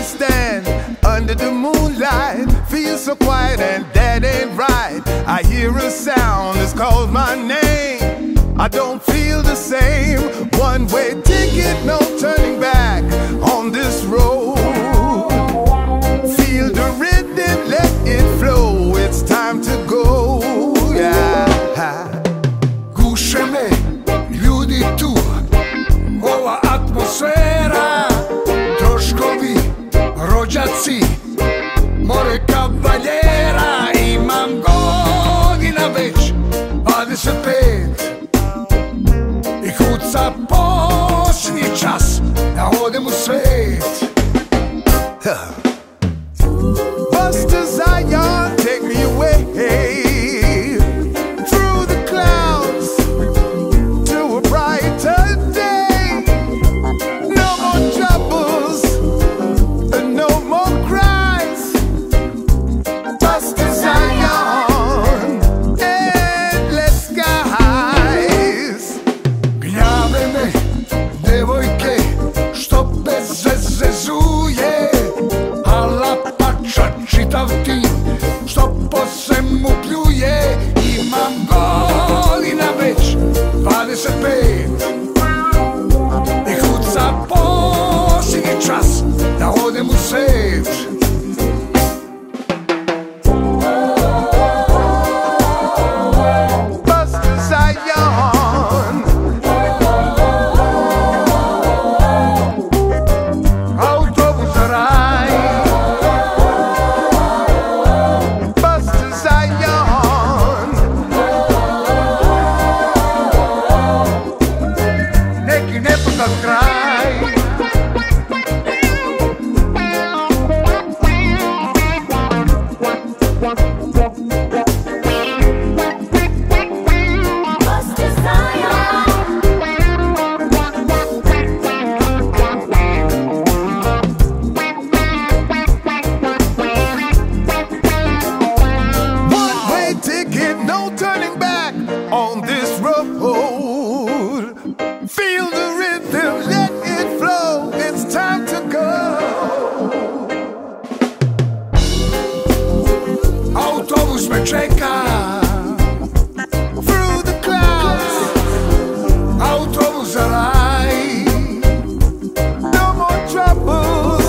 stand under the moonlight, feel so quiet and that ain't right. I hear a sound that's called my name. I don't feel the same. One-way ticket, no turning back on this road. Feel the rhythm, let it flow. It's time to go. Yeah. Guše me ljudi tu, ova atmosfera, troškovi, rođaci, more kavaljera. Imam godina već 25 i kuca posljednji čas da odem u svet. Buster Zion, take me away through the clouds to a brighter day. No more troubles and no more cries. Buster Zion, endless skies. Gnjave me devojke što bez veze zuje, a lapača čitav tim što po svemu pljuje. Imam godina već 25 i kuca posljednji čas da odem u svet. Buster Zion, Autobus za raj, Buster Zion, neki nepoznat kraj. one-way ticket, no turning back on this road. Feel the rhythm, let it flow. It's time to go. Autobus me čeka, Through the clouds, autobus za raj, no more troubles.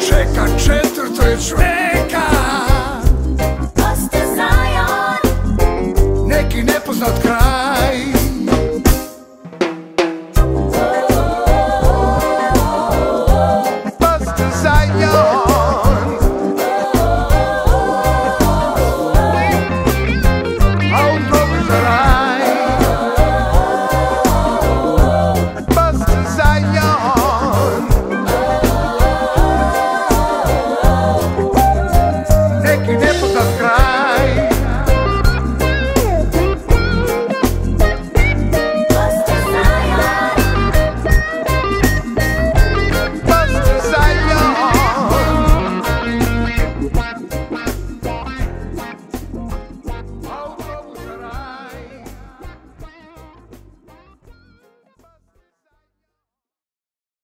čeka četvrto je sve.